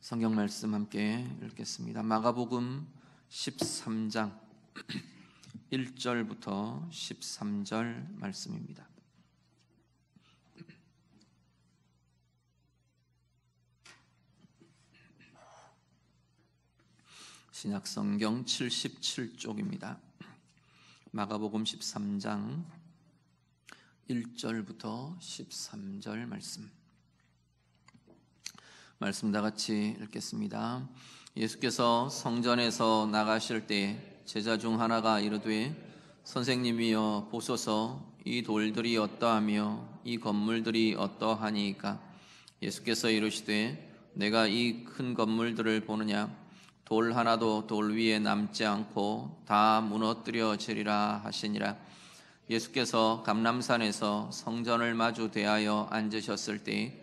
성경 말씀 함께 읽겠습니다. 마가복음 13장 1절부터 13절 말씀입니다. 신약성경 77쪽입니다. 마가복음 13장 1절부터 13절 말씀 다 같이 읽겠습니다. 예수께서 성전에서 나가실 때 제자 중 하나가 이르되 선생님이여 보소서, 이 돌들이 어떠하며 이 건물들이 어떠하니이까? 예수께서 이르시되 내가 이 큰 건물들을 보느냐? 돌 하나도 돌 위에 남지 않고 다 무너뜨려지리라 하시니라. 예수께서 감람산에서 성전을 마주 대하여 앉으셨을 때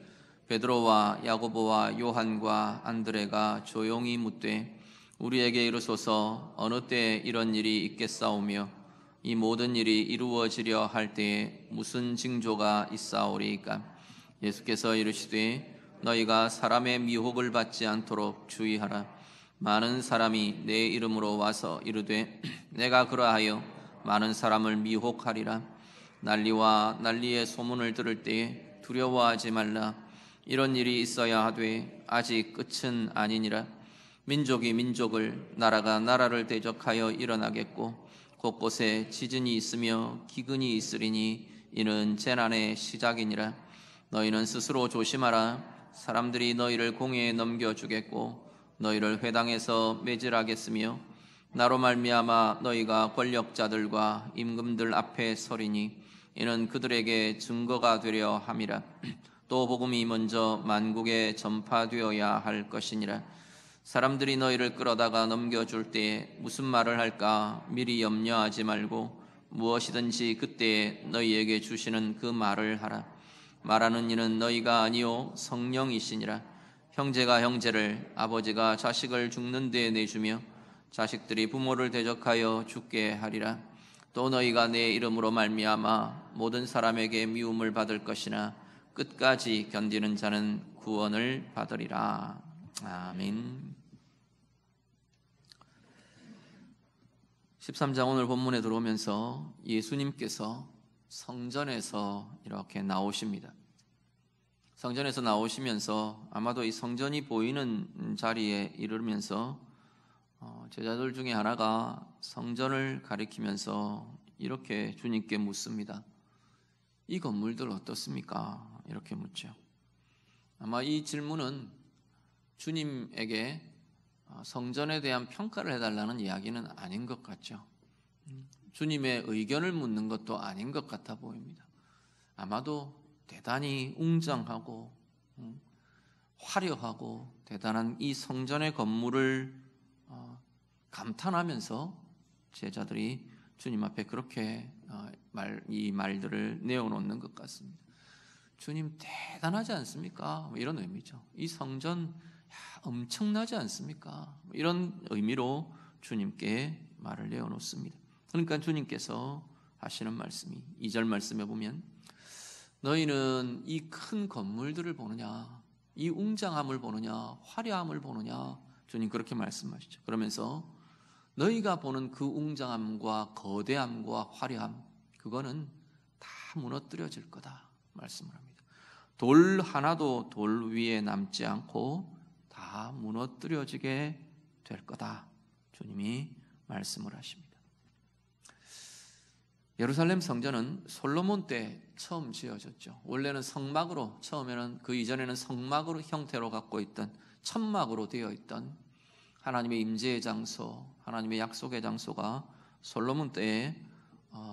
베드로와 야고보와 요한과 안드레가 조용히 묻되 우리에게 이르소서, 어느 때에 이런 일이 있겠사오며 이 모든 일이 이루어지려 할 때에 무슨 징조가 있사오리이까? 예수께서 이르시되 너희가 사람의 미혹을 받지 않도록 주의하라. 많은 사람이 내 이름으로 와서 이르되 내가 그러하여 많은 사람을 미혹하리라. 난리와 난리의 소문을 들을 때에 두려워하지 말라. 이런 일이 있어야 하되 아직 끝은 아니니라. 민족이 민족을, 나라가 나라를 대적하여 일어나겠고 곳곳에 지진이 있으며 기근이 있으리니 이는 재난의 시작이니라. 너희는 스스로 조심하라. 사람들이 너희를 공회에 넘겨주겠고 너희를 회당에서 매질하겠으며 나로 말미암아 너희가 권력자들과 임금들 앞에 서리니 이는 그들에게 증거가 되려 함이라. 또 복음이 먼저 만국에 전파되어야 할 것이니라. 사람들이 너희를 끌어다가 넘겨줄 때에 무슨 말을 할까 미리 염려하지 말고 무엇이든지 그때에 너희에게 주시는 그 말을 하라. 말하는 이는 너희가 아니요 성령이시니라. 형제가 형제를, 아버지가 자식을 죽는 데에 내주며 자식들이 부모를 대적하여 죽게 하리라. 또 너희가 내 이름으로 말미암아 모든 사람에게 미움을 받을 것이나 끝까지 견디는 자는 구원을 받으리라. 아멘. 13장 오늘 본문에 들어오면서 예수님께서 성전에서 이렇게 나오십니다. 성전에서 나오시면서 아마도 이 성전이 보이는 자리에 이르면서 제자들 중에 하나가 성전을 가리키면서 이렇게 주님께 묻습니다. 이 건물들 어떻습니까? 이렇게 묻죠. 아마 이 질문은 주님에게 성전에 대한 평가를 해달라는 이야기는 아닌 것 같죠. 주님의 의견을 묻는 것도 아닌 것 같아 보입니다. 아마도 대단히 웅장하고 화려하고 대단한 이 성전의 건물을 감탄하면서 제자들이 주님 앞에 그렇게 이 말들을 내어놓는 것 같습니다. 주님 대단하지 않습니까? 이런 의미죠. 이 성전 엄청나지 않습니까? 이런 의미로 주님께 말을 내어놓습니다. 그러니까 주님께서 하시는 말씀이 2절 말씀에 보면 너희는 이 큰 건물들을 보느냐, 이 웅장함을 보느냐, 화려함을 보느냐, 주님 그렇게 말씀하시죠. 그러면서 너희가 보는 그 웅장함과 거대함과 화려함, 그거는 다 무너뜨려질 거다 말씀을 합니다. 돌 하나도 돌 위에 남지 않고 다 무너뜨려지게 될 거다 주님이 말씀을 하십니다. 예루살렘 성전은 솔로몬 때 처음 지어졌죠. 원래는 성막으로, 처음에는 그 이전에는 성막으로 형태로 갖고 있던, 천막으로 되어 있던 하나님의 임재의 장소, 하나님의 약속의 장소가 솔로몬 때에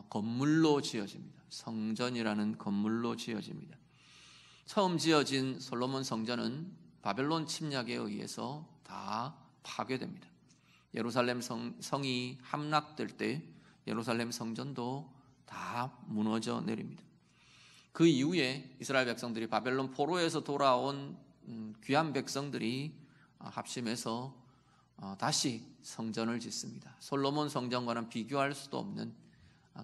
건물로 지어집니다. 성전이라는 건물로 지어집니다. 처음 지어진 솔로몬 성전은 바벨론 침략에 의해서 다 파괴됩니다. 예루살렘 성이 함락될 때 예루살렘 성전도 다 무너져 내립니다. 그 이후에 이스라엘 백성들이 바벨론 포로에서 돌아온 귀한 백성들이 합심해서 다시 성전을 짓습니다. 솔로몬 성전과는 비교할 수도 없는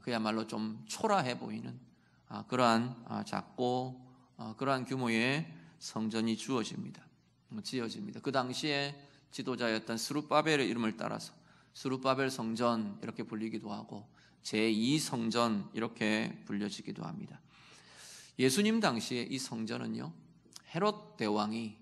그야말로 좀 초라해 보이는 그러한 작고 그러한 규모의 성전이 주어집니다. 지어집니다. 그 당시에 지도자였던 스룹바벨의 이름을 따라서 스룹바벨 성전 이렇게 불리기도 하고 제2성전 이렇게 불려지기도 합니다. 예수님 당시에 이 성전은요, 헤롯 왕이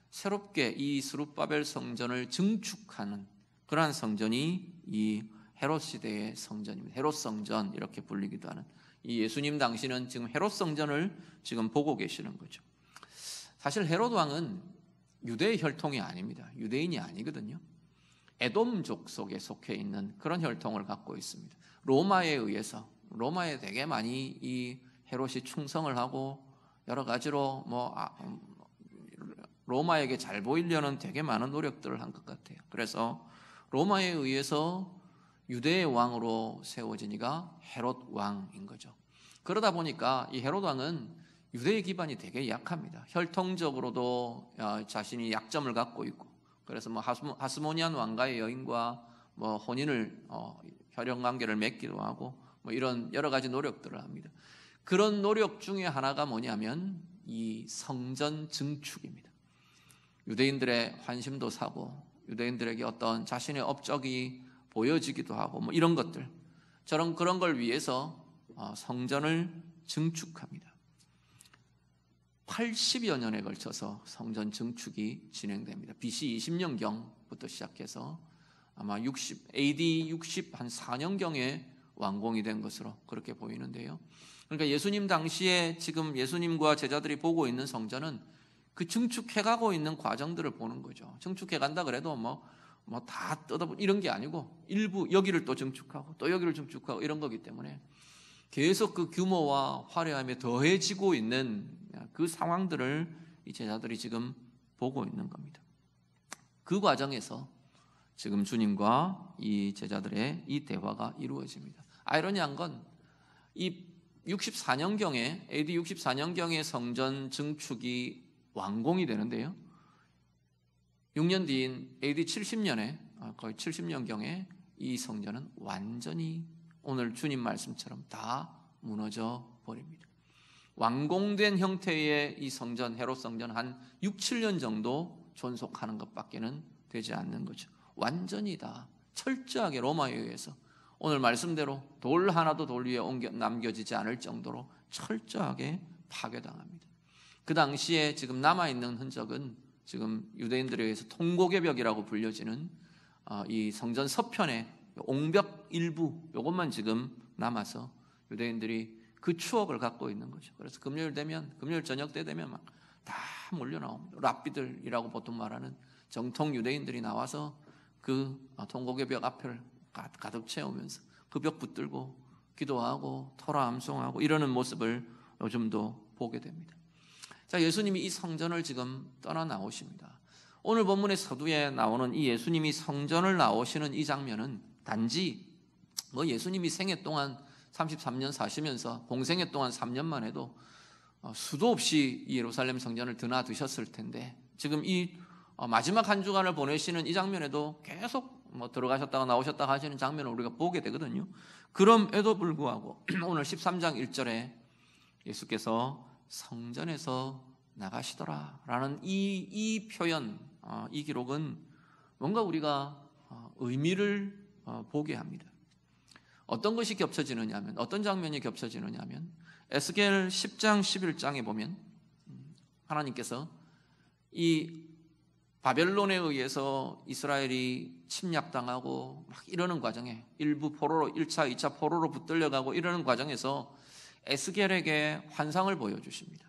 새롭게 이 스룹바벨 성전을 증축하는 그러한 성전이 이 헤롯 시대의 성전입니다. 헤롯 성전 이렇게 불리기도 하는, 이 예수님 당시는 지금 헤롯 성전을 지금 보고 계시는 거죠. 사실 헤롯 왕은 유대의 혈통이 아닙니다. 유대인이 아니거든요. 에돔족 속에 속해 있는 그런 혈통을 갖고 있습니다. 로마에 되게 많이 이 헤롯이 충성을 하고 여러 가지로 로마에게 잘 보이려는 되게 많은 노력들을 한 것 같아요. 그래서 로마에 의해서 유대의 왕으로 세워진 이가 헤롯 왕인 거죠. 그러다 보니까 이 헤롯 왕은 유대의 기반이 되게 약합니다. 혈통적으로도 자신이 약점을 갖고 있고, 그래서 하스모니안 왕가의 여인과 혼인을 혈연 관계를 맺기도 하고 이런 여러 가지 노력들을 합니다. 그런 노력 중에 하나가 뭐냐면 이 성전 증축입니다. 유대인들의 환심도 사고 유대인들에게 어떤 자신의 업적이 보여지기도 하고 이런 것들, 그런 걸 위해서 성전을 증축합니다. 80여 년에 걸쳐서 성전 증축이 진행됩니다. BC 20년경부터 시작해서 아마 AD 64년경에 완공이 된 것으로 그렇게 보이는데요. 그러니까 예수님 당시에 지금 예수님과 제자들이 보고 있는 성전은 그 증축해가고 있는 과정들을 보는 거죠. 증축해간다 그래도 다 뜯어보고 이런 게 아니고 일부 여기를 또 증축하고 또 여기를 증축하고 이런 거기 때문에 계속 그 규모와 화려함에 더해지고 있는 그 상황들을 이 제자들이 지금 보고 있는 겁니다. 그 과정에서 지금 주님과 이 제자들의 이 대화가 이루어집니다. 아이러니한 건 이 64년경에 AD 64년경에 성전 증축이 완공이 되는데요. 6년 뒤인 AD 70년에 거의 70년경에 이 성전은 완전히 오늘 주님 말씀처럼 다 무너져 버립니다. 완공된 형태의 이 성전, 헤롯 성전 한 6, 7년 정도 존속하는 것밖에는 되지 않는 거죠. 완전히 다 철저하게 로마에 의해서 오늘 말씀대로 돌 하나도 돌 위에 남겨지지 않을 정도로 철저하게 파괴당합니다. 그 당시에 지금 남아있는 흔적은 지금 유대인들에 의해서 통곡의 벽이라고 불려지는 이 성전 서편의 옹벽 일부, 이것만 지금 남아서 유대인들이 그 추억을 갖고 있는 거죠. 그래서 금요일 저녁 때 되면 막 다 몰려 나옵니다. 랍비들이라고 보통 말하는 정통 유대인들이 나와서 그 통곡의 벽 앞을 가득 채우면서 그 벽 붙들고 기도하고 토라 암송하고 이러는 모습을 요즘도 보게 됩니다. 자, 예수님이 이 성전을 지금 떠나 나오십니다. 오늘 본문의 서두에 나오는 이 예수님이 성전을 나오시는 이 장면은 단지 예수님이 생애 동안 33년 사시면서 공생애 동안 3년만 해도 수도 없이 예루살렘 성전을 드나드셨을 텐데 지금 이 마지막 한 주간을 보내시는 이 장면에도 계속 들어가셨다가 나오셨다가 하시는 장면을 우리가 보게 되거든요. 그럼에도 불구하고 오늘 13장 1절에 예수께서 성전에서 나가시더라라는 이 표현, 이 기록은 뭔가 우리가 의미를 보게 합니다. 어떤 것이 겹쳐지느냐면, 어떤 장면이 겹쳐지느냐면 에스겔 10장 11장에 보면 하나님께서 이 바벨론에 의해서 이스라엘이 침략당하고 막 이러는 과정에 일부 포로로 1차, 2차 포로로 붙들려가고 이러는 과정에서 에스겔에게 환상을 보여주십니다.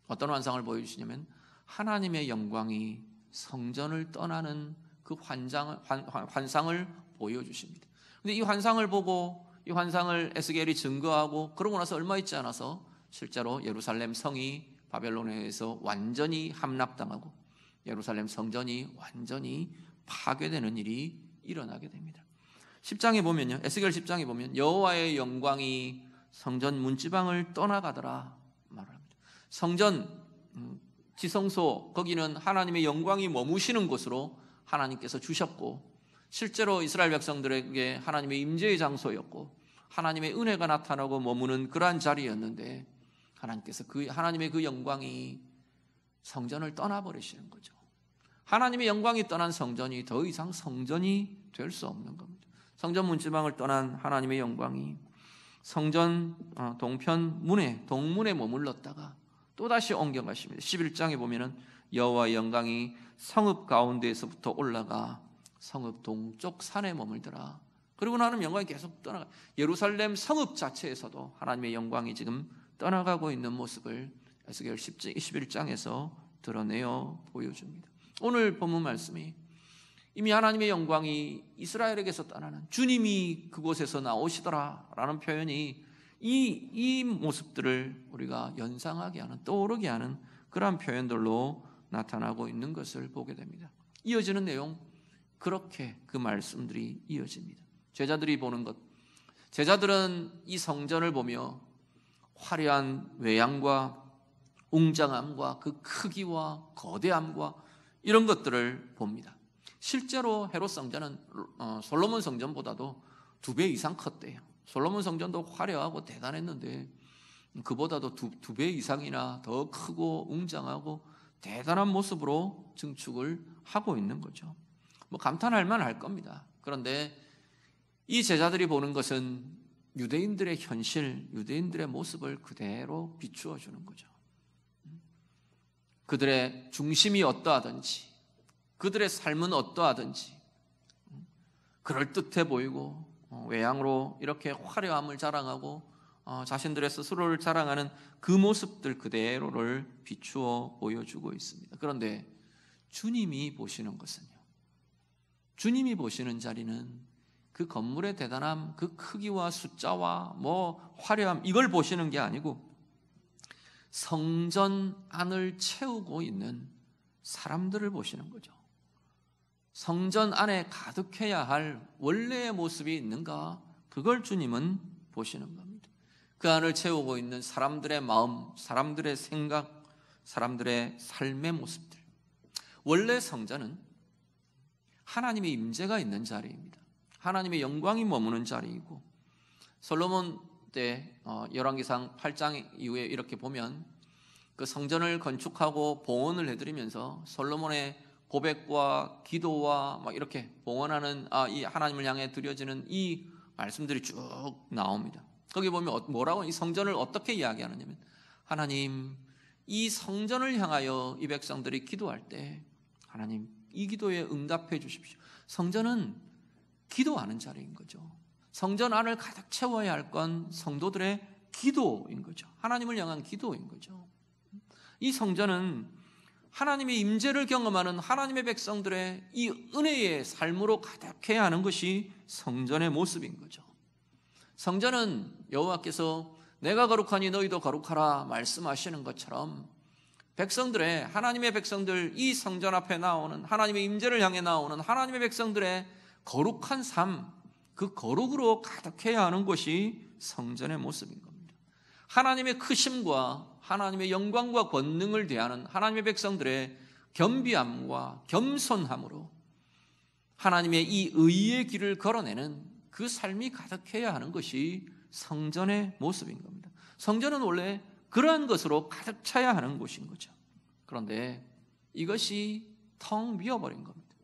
어떤 환상을 보여주시냐면 하나님의 영광이 성전을 떠나는 그 환상을 보여주십니다. 근데 이 환상을 보고 이 환상을 에스겔이 증거하고 그러고 나서 얼마 있지 않아서 실제로 예루살렘 성이 바벨론에 의해서 완전히 함락당하고 예루살렘 성전이 완전히 파괴되는 일이 일어나게 됩니다. 10장에 보면요, 에스겔 10장에 보면 여호와의 영광이 성전 문지방을 떠나가더라 말합니다. 성전 지성소, 거기는 하나님의 영광이 머무시는 곳으로 하나님께서 주셨고 실제로 이스라엘 백성들에게 하나님의 임재의 장소였고 하나님의 은혜가 나타나고 머무는 그러한 자리였는데 하나님께서 하나님의 그 영광이 성전을 떠나버리시는 거죠. 하나님의 영광이 떠난 성전이 더 이상 성전이 될 수 없는 겁니다. 성전 문지방을 떠난 하나님의 영광이 성전 동편 문에 동문에 머물렀다가 또다시 옮겨가십니다. 11장에 보면은 여호와의 영광이 성읍 가운데에서부터 올라가 성읍 동쪽 산에 머물더라. 그리고 나는 영광이 계속 떠나가. 예루살렘 성읍 자체에서도 하나님의 영광이 지금 떠나가고 있는 모습을 에스겔 11장에서 드러내어 보여줍니다. 오늘 본문 말씀이 이미 하나님의 영광이 이스라엘에게서 떠나는 주님이 그곳에서 나오시더라라는 표현이 이 모습들을 우리가 연상하게 하는, 떠오르게 하는 그러한 표현들로 나타나고 있는 것을 보게 됩니다. 이어지는 내용, 그렇게 그 말씀들이 이어집니다. 제자들이 보는 것, 제자들은 이 성전을 보며 화려한 외양과 웅장함과 그 크기와 거대함과 이런 것들을 봅니다. 실제로 헤롯 성전은 솔로몬 성전보다도 2배 이상 컸대요. 솔로몬 성전도 화려하고 대단했는데 그보다도 2배 이상이나 더 크고 웅장하고 대단한 모습으로 증축을 하고 있는 거죠. 뭐 감탄할 만할 겁니다. 그런데 이 제자들이 보는 것은 유대인들의 현실, 유대인들의 모습을 그대로 비추어 주는 거죠. 그들의 중심이 어떠하든지, 그들의 삶은 어떠하든지 그럴듯해 보이고 외양으로 이렇게 화려함을 자랑하고 자신들의 스스로를 자랑하는 그 모습들 그대로를 비추어 보여주고 있습니다. 그런데 주님이 보시는 것은요, 주님이 보시는 자리는 그 건물의 대단함, 그 크기와 숫자와 화려함 이걸 보시는 게 아니고 성전 안을 채우고 있는 사람들을 보시는 거죠. 성전 안에 가득해야 할 원래의 모습이 있는가, 그걸 주님은 보시는 겁니다. 그 안을 채우고 있는 사람들의 마음, 사람들의 생각, 사람들의 삶의 모습들. 원래 성전은 하나님의 임재가 있는 자리입니다. 하나님의 영광이 머무는 자리이고, 솔로몬 때 열왕기상 8장 이후에 이렇게 보면 그 성전을 건축하고 봉헌을 해드리면서 솔로몬의 고백과 기도와 이렇게 봉헌하는 이 하나님을 향해 드려지는 이 말씀들이 쭉 나옵니다. 거기 보면 뭐라고 이 성전을 어떻게 이야기하느냐면, 하나님 이 성전을 향하여 이 백성들이 기도할 때 하나님 이 기도에 응답해 주십시오. 성전은 기도하는 자리인 거죠. 성전 안을 가득 채워야 할 건 성도들의 기도인 거죠. 하나님을 향한 기도인 거죠. 이 성전은 하나님의 임재를 경험하는 하나님의 백성들의 이 은혜의 삶으로 가득해야 하는 것이 성전의 모습인 거죠. 성전은 여호와께서 내가 거룩하니 너희도 거룩하라 말씀하시는 것처럼 백성들의, 하나님의 백성들, 이 성전 앞에 나오는 하나님의 임재를 향해 나오는 하나님의 백성들의 거룩한 삶, 그 거룩으로 가득해야 하는 것이 성전의 모습인 겁니다. 하나님의 크심과 하나님의 영광과 권능을 대하는 하나님의 백성들의 겸비함과 겸손함으로 하나님의 이 의의 길을 걸어내는 그 삶이 가득해야 하는 것이 성전의 모습인 겁니다. 성전은 원래 그러한 것으로 가득 차야 하는 곳인 거죠. 그런데 이것이 텅 비어버린 겁니다.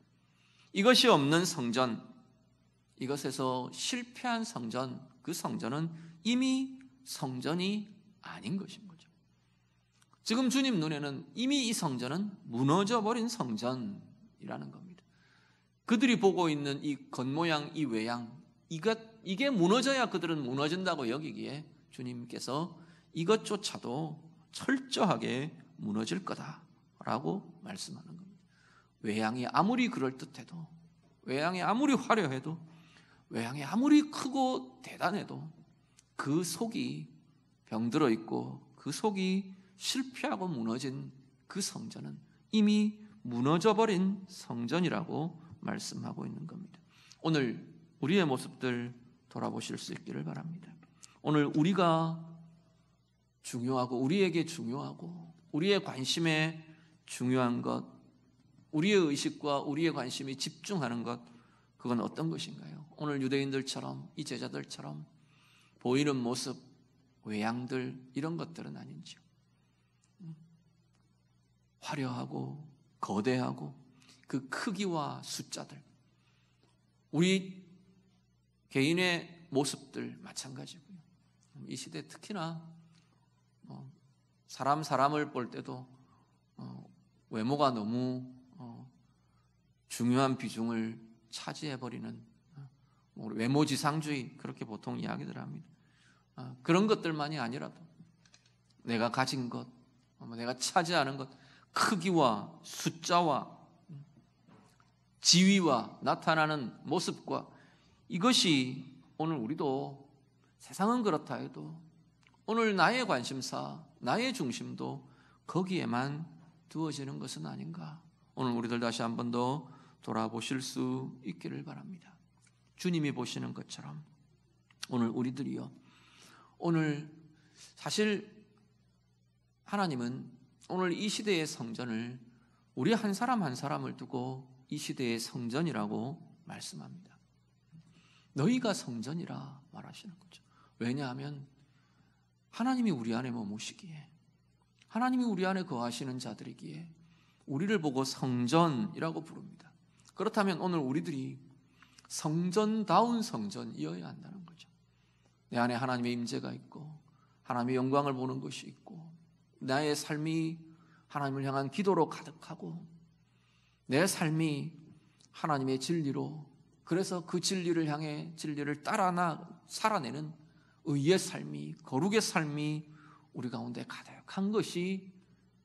이것이 없는 성전, 이것에서 실패한 성전, 그 성전은 이미 성전이 아닌 것인 거죠. 지금 주님 눈에는 이미 이 성전은 무너져버린 성전이라는 겁니다. 그들이 보고 있는 이 겉모양, 이 외양, 이게 무너져야 그들은 무너진다고 여기기에 주님께서 이것조차도 철저하게 무너질 거다라고 말씀하는 겁니다. 외양이 아무리 그럴듯해도, 외양이 아무리 화려해도, 외양이 아무리 크고 대단해도 그 속이 병들어 있고 그 속이 실패하고 무너진 그 성전은 이미 무너져버린 성전이라고 말씀하고 있는 겁니다. 오늘 우리의 모습들 돌아보실 수 있기를 바랍니다. 오늘 우리가 중요하고 우리에게 중요하고 우리의 관심에 중요한 것, 우리의 의식과 우리의 관심이 집중하는 것, 그건 어떤 것인가요? 오늘 유대인들처럼, 이 제자들처럼 보이는 모습, 외양들 이런 것들은 아닌지요. 화려하고 거대하고 그 크기와 숫자들, 우리 개인의 모습들 마찬가지고요. 이 시대 특히나 사람을 볼 때도 외모가 너무 중요한 비중을 차지해버리는 외모지상주의, 그렇게 보통 이야기들 합니다. 그런 것들만이 아니라도 내가 가진 것, 내가 차지하는 것, 크기와 숫자와 지위와 나타나는 모습과, 이것이 오늘 우리도, 세상은 그렇다 해도 오늘 나의 관심사, 나의 중심도 거기에만 두어지는 것은 아닌가. 오늘 우리들 다시 한 번 더 돌아보실 수 있기를 바랍니다. 주님이 보시는 것처럼 오늘 우리들이요, 오늘 사실 하나님은 오늘 이 시대의 성전을 우리 한 사람 한 사람을 두고 이 시대의 성전이라고 말씀합니다. 너희가 성전이라 말하시는 거죠. 왜냐하면 하나님이 우리 안에 머무시기에, 하나님이 우리 안에 거하시는 자들이기에 우리를 보고 성전이라고 부릅니다. 그렇다면 오늘 우리들이 성전다운 성전이어야 한다는 거죠. 내 안에 하나님의 임재가 있고 하나님의 영광을 보는 것이 있고, 나의 삶이 하나님을 향한 기도로 가득하고, 내 삶이 하나님의 진리로, 그래서 그 진리를 향해 진리를 따라 살아내는 의의 삶이, 거룩의 삶이 우리 가운데 가득한 것이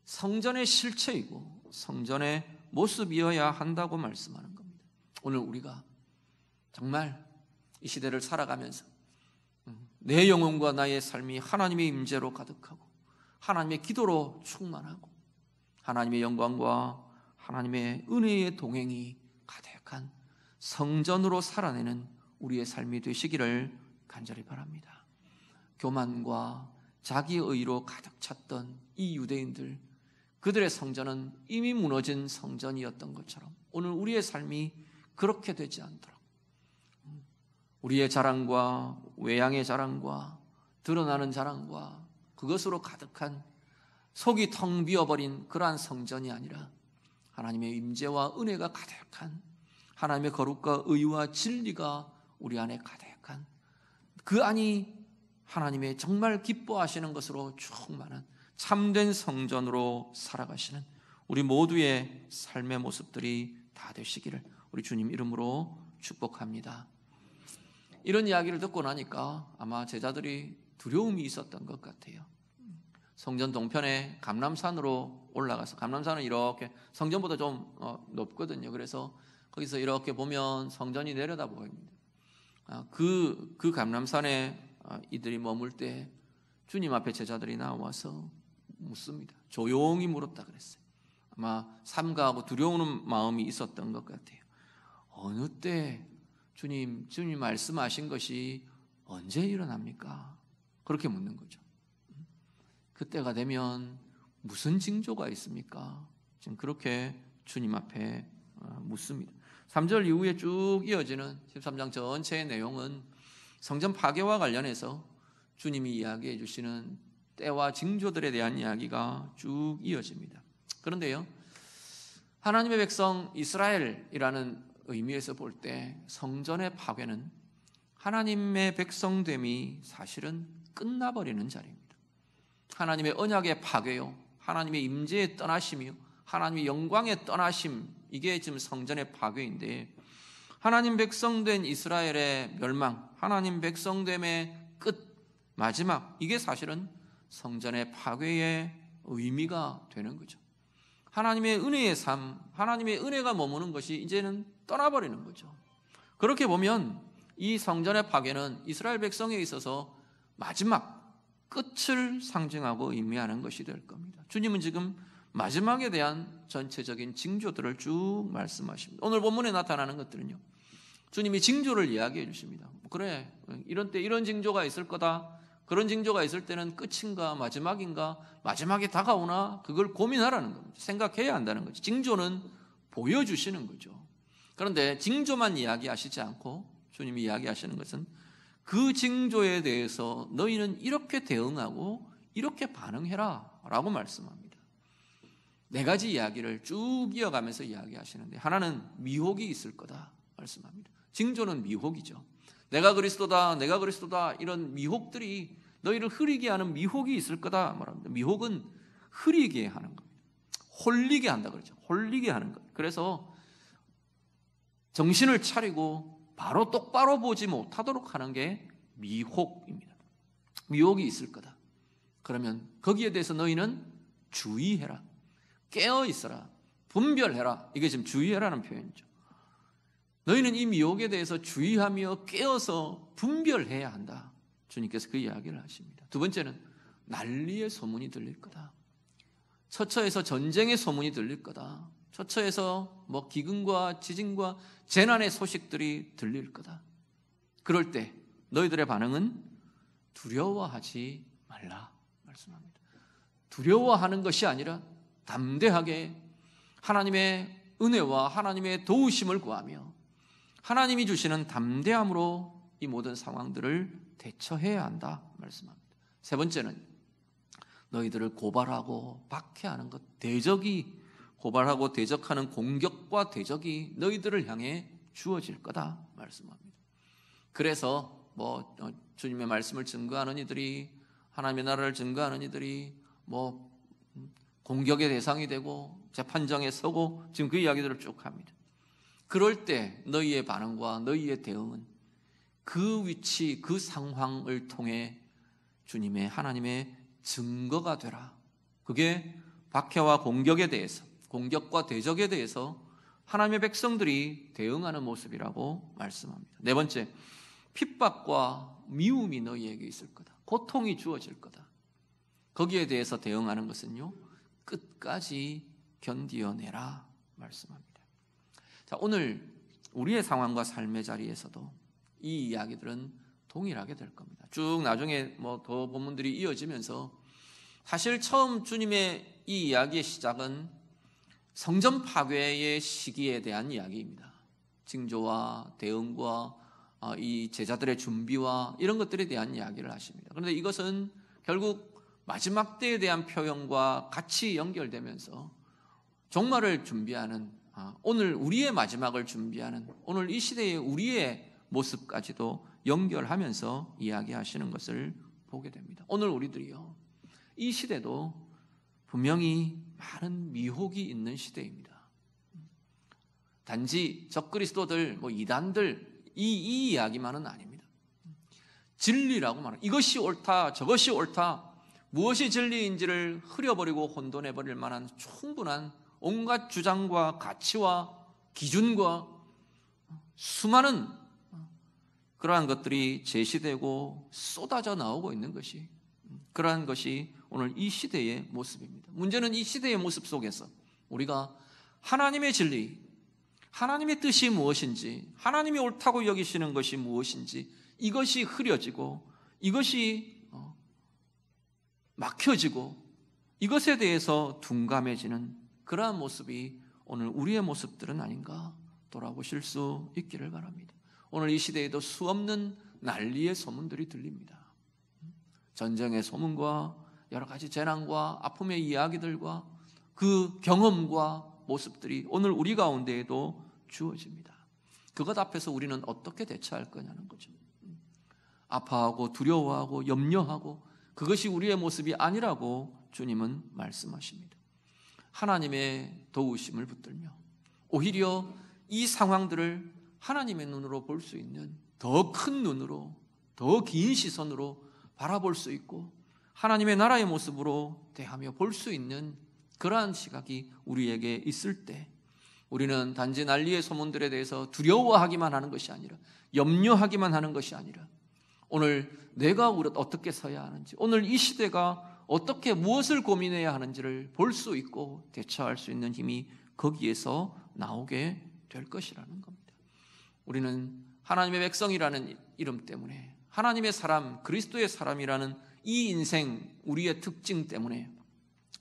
성전의 실체이고 성전의 모습이어야 한다고 말씀하는 겁니다. 오늘 우리가 정말 이 시대를 살아가면서 내 영혼과 나의 삶이 하나님의 임재로 가득하고 하나님의 기도로 충만하고 하나님의 영광과 하나님의 은혜의 동행이 가득한 성전으로 살아내는 우리의 삶이 되시기를 간절히 바랍니다. 교만과 자기의로 가득 찼던 이 유대인들, 그들의 성전은 이미 무너진 성전이었던 것처럼 오늘 우리의 삶이 그렇게 되지 않도록, 우리의 자랑과 외양의 자랑과 드러나는 자랑과 그것으로 가득한 속이 텅 비어버린 그러한 성전이 아니라 하나님의 임재와 은혜가 가득한, 하나님의 거룩과 의와 진리가 우리 안에 가득한, 그 안이 하나님의 정말 기뻐하시는 것으로 충만한 참된 성전으로 살아가시는 우리 모두의 삶의 모습들이 다 되시기를 우리 주님 이름으로 축복합니다. 이런 이야기를 듣고 나니까 아마 제자들이 두려움이 있었던 것 같아요. 성전 동편에 감람산으로 올라가서, 감람산은 이렇게 성전보다 좀 높거든요. 그래서 거기서 이렇게 보면 성전이 내려다 보입니다. 그 감람산에 이들이 머물 때 주님 앞에 제자들이 나와서 묻습니다. 조용히 물었다 그랬어요. 아마 삼가하고 두려우는 마음이 있었던 것 같아요. 어느 때 주님 말씀하신 것이 언제 일어납니까? 그렇게 묻는 거죠. 그때가 되면 무슨 징조가 있습니까? 지금 그렇게 주님 앞에 묻습니다. 3절 이후에 쭉 이어지는 13장 전체의 내용은 성전 파괴와 관련해서 주님이 이야기해 주시는 때와 징조들에 대한 이야기가 쭉 이어집니다. 그런데요, 하나님의 백성 이스라엘이라는 의미에서 볼 때 성전의 파괴는 하나님의 백성됨이 사실은 끝나버리는 자리입니다. 하나님의 언약의 파괴요, 하나님의 임재의 떠나심이요, 하나님의 영광의 떠나심, 이게 지금 성전의 파괴인데, 하나님 백성된 이스라엘의 멸망, 하나님 백성됨의 끝, 마지막, 이게 사실은 성전의 파괴의 의미가 되는 거죠. 하나님의 은혜의 삶, 하나님의 은혜가 머무는 것이 이제는 떠나버리는 거죠. 그렇게 보면 이 성전의 파괴는 이스라엘 백성에 있어서 마지막 끝을 상징하고 의미하는 것이 될 겁니다. 주님은 지금 마지막에 대한 전체적인 징조들을 쭉 말씀하십니다. 오늘 본문에 나타나는 것들은요, 주님이 징조를 이야기해 주십니다. 그래, 이런 때 이런 징조가 있을 거다. 그런 징조가 있을 때는 끝인가 마지막인가, 마지막이 다가오나, 그걸 고민하라는 겁니다. 생각해야 한다는 거죠. 징조는 보여주시는 거죠. 그런데 징조만 이야기하시지 않고 주님이 이야기하시는 것은 그 징조에 대해서 너희는 이렇게 대응하고 이렇게 반응해라 라고 말씀합니다. 네 가지 이야기를 쭉 이어가면서 이야기하시는데, 하나는 미혹이 있을 거다 말씀합니다. 징조는 미혹이죠. 내가 그리스도다, 내가 그리스도다, 이런 미혹들이 너희를 흐리게 하는 미혹이 있을 거다 말합니다. 미혹은 흐리게 하는 겁니다. 홀리게 한다 그러죠. 홀리게 하는 것. 그래서 정신을 차리고 바로 똑바로 보지 못하도록 하는 게 미혹입니다. 미혹이 있을 거다. 그러면 거기에 대해서 너희는 주의해라, 깨어 있어라, 분별해라. 이게 지금 주의해라는 표현이죠. 너희는 이 미혹에 대해서 주의하며 깨어서 분별해야 한다. 주님께서 그 이야기를 하십니다. 두 번째는 난리의 소문이 들릴 거다. 처처에서 전쟁의 소문이 들릴 거다. 처처에서 기근과 지진과 재난의 소식들이 들릴 거다. 그럴 때 너희들의 반응은 두려워하지 말라 말씀합니다. 두려워하는 것이 아니라 담대하게 하나님의 은혜와 하나님의 도우심을 구하며 하나님이 주시는 담대함으로 이 모든 상황들을 대처해야 한다 말씀합니다. 세 번째는 너희들을 고발하고 박해하는 것, 대적이 고발하고 대적하는 공격과 대적이 너희들을 향해 주어질 거다 말씀합니다. 그래서 주님의 말씀을 증거하는 이들이, 하나님의 나라를 증거하는 이들이 공격의 대상이 되고 재판정에 서고, 지금 그 이야기들을 쭉 합니다. 그럴 때 너희의 반응과 너희의 대응은 그 위치, 그 상황을 통해 주님의, 하나님의 증거가 되라. 그게 박해와 공격에 대해서, 공격과 대적에 대해서 하나님의 백성들이 대응하는 모습이라고 말씀합니다. 네 번째, 핍박과 미움이 너희에게 있을 거다. 고통이 주어질 거다. 거기에 대해서 대응하는 것은요, 끝까지 견디어내라 말씀합니다. 자, 오늘 우리의 상황과 삶의 자리에서도 이 이야기들은 동일하게 될 겁니다. 쭉 나중에 더 본문들이 이어지면서, 사실 처음 주님의 이 이야기의 시작은 성전 파괴의 시기에 대한 이야기입니다. 징조와 대응과 이 제자들의 준비와 이런 것들에 대한 이야기를 하십니다. 그런데 이것은 결국 마지막 때에 대한 표현과 같이 연결되면서 종말을 준비하는, 오늘 우리의 마지막을 준비하는, 오늘 이 시대의 우리의 모습까지도 연결하면서 이야기하시는 것을 보게 됩니다. 오늘 우리들이요, 이 시대도 분명히 많은 미혹이 있는 시대입니다. 단지 적그리스도들, 이단들 이 이야기만은 아닙니다. 진리라고 말하는, 이것이 옳다, 저것이 옳다, 무엇이 진리인지를 흐려버리고 혼돈해버릴 만한 충분한 온갖 주장과 가치와 기준과 수많은 그러한 것들이 제시되고 쏟아져 나오고 있는 것이, 그러한 것이 오늘 이 시대의 모습입니다. 문제는 이 시대의 모습 속에서 우리가 하나님의 진리, 하나님의 뜻이 무엇인지, 하나님이 옳다고 여기시는 것이 무엇인지, 이것이 흐려지고 이것이 막혀지고 이것에 대해서 둔감해지는 그러한 모습이 오늘 우리의 모습들은 아닌가 돌아보실 수 있기를 바랍니다. 오늘 이 시대에도 수없는 난리의 소문들이 들립니다. 전쟁의 소문과 여러 가지 재난과 아픔의 이야기들과 그 경험과 모습들이 오늘 우리 가운데에도 주어집니다. 그것 앞에서 우리는 어떻게 대처할 거냐는 거죠. 아파하고 두려워하고 염려하고 그것이 우리의 모습이 아니라고 주님은 말씀하십니다. 하나님의 도우심을 붙들며 오히려 이 상황들을 하나님의 눈으로 볼 수 있는 더 큰 눈으로, 더 긴 시선으로 바라볼 수 있고 하나님의 나라의 모습으로 대하며 볼 수 있는 그러한 시각이 우리에게 있을 때, 우리는 단지 난리의 소문들에 대해서 두려워하기만 하는 것이 아니라, 염려하기만 하는 것이 아니라, 오늘 내가 어떻게 서야 하는지, 오늘 이 시대가 어떻게 무엇을 고민해야 하는지를 볼 수 있고 대처할 수 있는 힘이 거기에서 나오게 될 것이라는 겁니다. 우리는 하나님의 백성이라는 이름 때문에, 하나님의 사람, 그리스도의 사람이라는 이 인생, 우리의 특징 때문에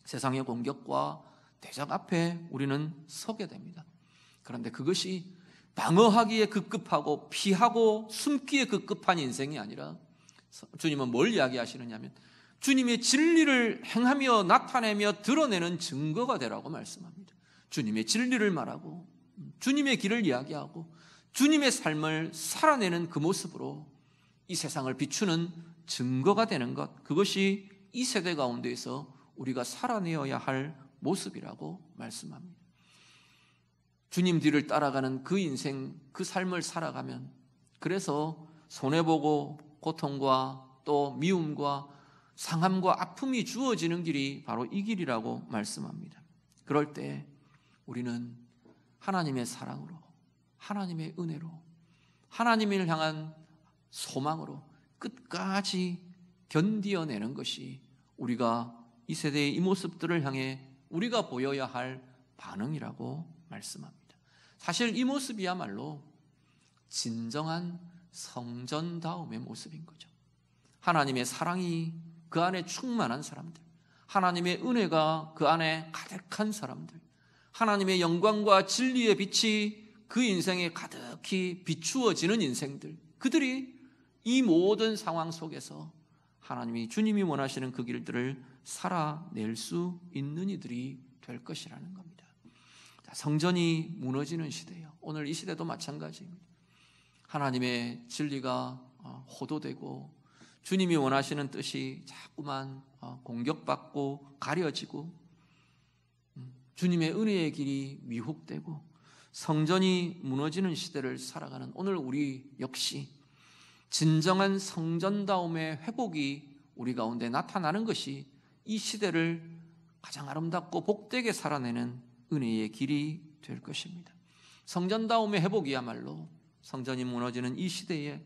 세상의 공격과 대적 앞에 우리는 서게 됩니다. 그런데 그것이 방어하기에 급급하고 피하고 숨기에 급급한 인생이 아니라, 주님은 뭘 이야기하시느냐 하면 주님의 진리를 행하며 나타내며 드러내는 증거가 되라고 말씀합니다. 주님의 진리를 말하고 주님의 길을 이야기하고 주님의 삶을 살아내는 그 모습으로 이 세상을 비추는 증거가 되는 것, 그것이 이 세대 가운데에서 우리가 살아내어야 할 모습이라고 말씀합니다. 주님 뒤를 따라가는 그 인생, 그 삶을 살아가면, 그래서 손해보고 고통과 또 미움과 상함과 아픔이 주어지는 길이 바로 이 길이라고 말씀합니다. 그럴 때 우리는 하나님의 사랑으로, 하나님의 은혜로, 하나님을 향한 소망으로 끝까지 견디어내는 것이 우리가 이 세대의 이 모습들을 향해 우리가 보여야 할 반응이라고 말씀합니다. 사실 이 모습이야말로 진정한 성전다움의 모습인 거죠. 하나님의 사랑이 그 안에 충만한 사람들, 하나님의 은혜가 그 안에 가득한 사람들, 하나님의 영광과 진리의 빛이 그 인생에 가득히 비추어지는 인생들, 그들이 이 모든 상황 속에서 하나님이, 주님이 원하시는 그 길들을 살아낼 수 있는 이들이 될 것이라는 겁니다. 성전이 무너지는 시대예요. 오늘 이 시대도 마찬가지입니다. 하나님의 진리가 호도되고 주님이 원하시는 뜻이 자꾸만 공격받고 가려지고 주님의 은혜의 길이 미혹되고 성전이 무너지는 시대를 살아가는 오늘 우리 역시 진정한 성전다움의 회복이 우리 가운데 나타나는 것이 이 시대를 가장 아름답고 복되게 살아내는 은혜의 길이 될 것입니다. 성전다움의 회복이야말로 성전이 무너지는 이 시대의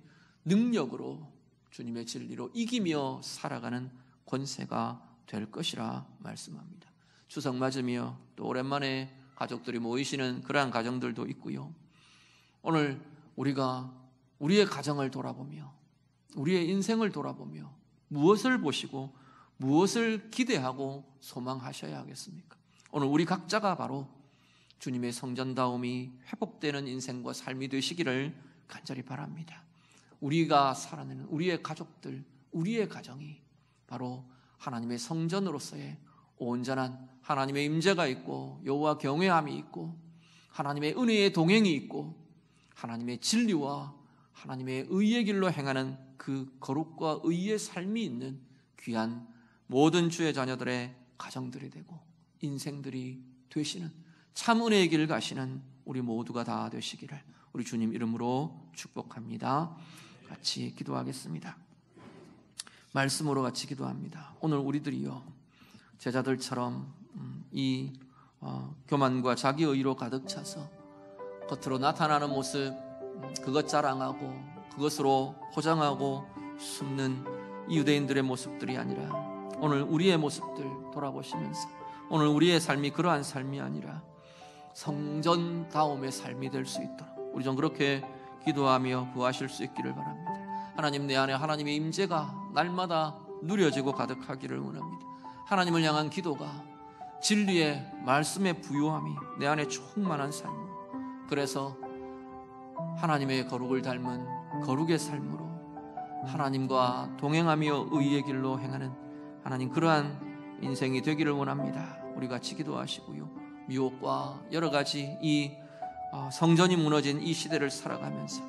능력으로 주님의 진리로 이기며 살아가는 권세가 될 것이라 말씀합니다. 추석 맞으며 또 오랜만에 가족들이 모이시는 그러한 가정들도 있고요. 오늘 우리가 우리의 가정을 돌아보며 우리의 인생을 돌아보며 무엇을 보시고 무엇을 기대하고 소망하셔야 하겠습니까? 오늘 우리 각자가 바로 주님의 성전다움이 회복되는 인생과 삶이 되시기를 간절히 바랍니다. 우리가 살아내는 우리의 가족들, 우리의 가정이 바로 하나님의 성전으로서의 온전한 하나님의 임재가 있고 여호와 경외함이 있고 하나님의 은혜의 동행이 있고 하나님의 진리와 하나님의 의의 길로 행하는 그 거룩과 의의 삶이 있는 귀한 모든 주의 자녀들의 가정들이 되고 인생들이 되시는 참 은혜의 길을 가시는 우리 모두가 다 되시기를 우리 주님 이름으로 축복합니다. 같이 기도하겠습니다. 말씀으로 같이 기도합니다. 오늘 우리들이요 제자들처럼 이 교만과 자기의로 가득 차서 겉으로 나타나는 모습 그것 자랑하고 그것으로 포장하고 숨는 이 유대인들의 모습들이 아니라 오늘 우리의 모습들 돌아보시면서 오늘 우리의 삶이 그러한 삶이 아니라 성전다움의 삶이 될 수 있도록 우리 좀 그렇게 기도하며 구하실 수 있기를 바랍니다. 하나님, 내 안에 하나님의 임재가 날마다 누려지고 가득하기를 원합니다. 하나님을 향한 기도가 진리의 말씀의 부요함이 내 안에 충만한 삶으로, 그래서 하나님의 거룩을 닮은 거룩의 삶으로 하나님과 동행하며 의의 길로 행하는 하나님 그러한 인생이 되기를 원합니다. 우리 같이 기도하시고요. 미혹과 여러 가지 이 성전이 무너진 이 시대를 살아가면서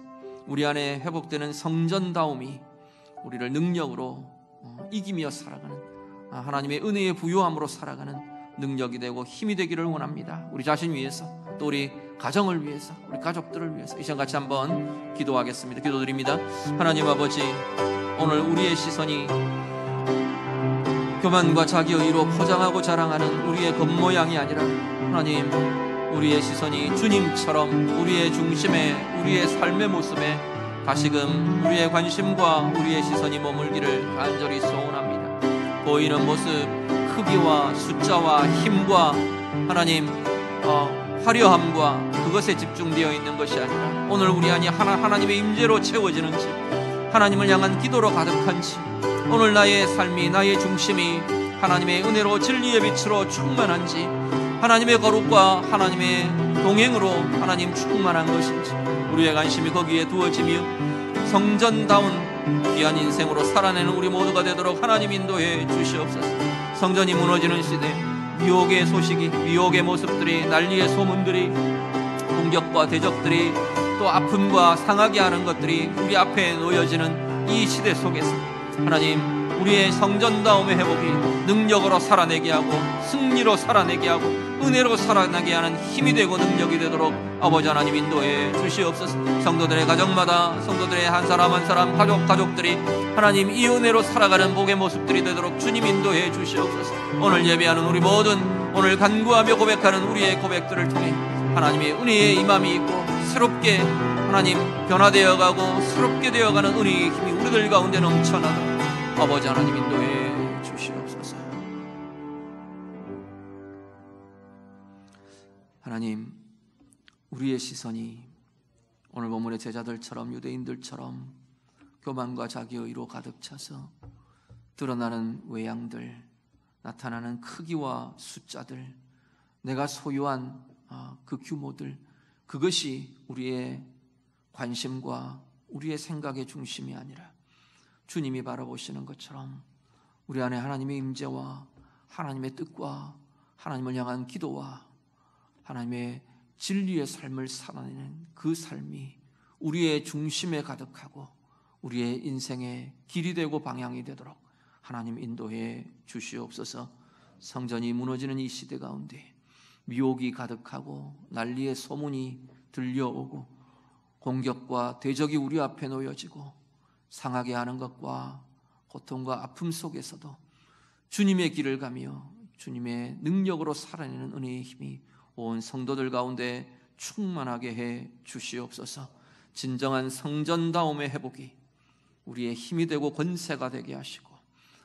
우리 안에 회복되는 성전다움이 우리를 능력으로 이기며 살아가는 하나님의 은혜의 부요함으로 살아가는 능력이 되고 힘이 되기를 원합니다. 우리 자신 위해서 또 우리 가정을 위해서 우리 가족들을 위해서 이 시간 같이 한번 기도하겠습니다. 기도드립니다. 하나님 아버지, 오늘 우리의 시선이 교만과 자기의로 포장하고 자랑하는 우리의 겉모양이 아니라 하나님 우리의 시선이 주님처럼 우리의 중심에 우리의 삶의 모습에 다시금 우리의 관심과 우리의 시선이 머물기를 간절히 소원합니다. 보이는 모습, 크기와 숫자와 힘과 하나님 화려함과 그것에 집중되어 있는 것이 아니라 오늘 우리 안이 하나님의 임재로 채워지는지 하나님을 향한 기도로 가득한지 오늘 나의 삶이 나의 중심이 하나님의 은혜로 진리의 빛으로 충만한지 하나님의 거룩과 하나님의 동행으로 하나님 충만한 것인지 우리의 관심이 거기에 두어지며 성전다운 귀한 인생으로 살아내는 우리 모두가 되도록 하나님 인도해 주시옵소서. 성전이 무너지는 시대, 미혹의 소식이, 미혹의 모습들이, 난리의 소문들이, 공격과 대적들이, 또 아픔과 상하게 하는 것들이 우리 앞에 놓여지는 이 시대 속에서 하나님, 우리의 성전다움의 회복이 능력으로 살아내게 하고 승리로 살아내게 하고 은혜로 살아나게 하는 힘이 되고 능력이 되도록 아버지 하나님 인도해 주시옵소서. 성도들의 가정마다, 성도들의 한 사람 한 사람, 가족들이 하나님 이 은혜로 살아가는 복의 모습들이 되도록 주님 인도해 주시옵소서. 오늘 예배하는 우리 모든, 오늘 간구하며 고백하는 우리의 고백들을 통해 하나님의 은혜의 임함이 있고 새롭게 하나님 변화되어가고 새롭게 되어가는 은혜의 힘이 우리들 가운데 넘쳐나도록 아버지 하나님 인도해 주시옵소서. 하나님, 우리의 시선이 오늘 본문의 제자들처럼, 유대인들처럼 교만과 자기의로 가득 차서 드러나는 외양들, 나타나는 크기와 숫자들, 내가 소유한 그 규모들, 그것이 우리의 관심과 우리의 생각의 중심이 아니라 주님이 바라보시는 것처럼 우리 안에 하나님의 임재와 하나님의 뜻과 하나님을 향한 기도와 하나님의 진리의 삶을 살아내는 그 삶이 우리의 중심에 가득하고 우리의 인생의 길이 되고 방향이 되도록 하나님 인도해 주시옵소서. 성전이 무너지는 이 시대 가운데 미혹이 가득하고 난리의 소문이 들려오고 공격과 대적이 우리 앞에 놓여지고 상하게 하는 것과 고통과 아픔 속에서도 주님의 길을 가며 주님의 능력으로 살아내는 은혜의 힘이 온 성도들 가운데 충만하게 해 주시옵소서. 진정한 성전다움의 회복이 우리의 힘이 되고 권세가 되게 하시고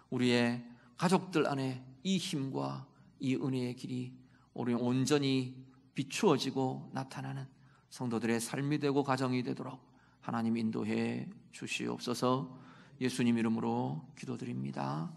우리의 가족들 안에 이 힘과 이 은혜의 길이 우리 온전히 비추어지고 나타나는 성도들의 삶이 되고 가정이 되도록 하나님 인도해 주시옵소서. 예수님 이름으로 기도드립니다.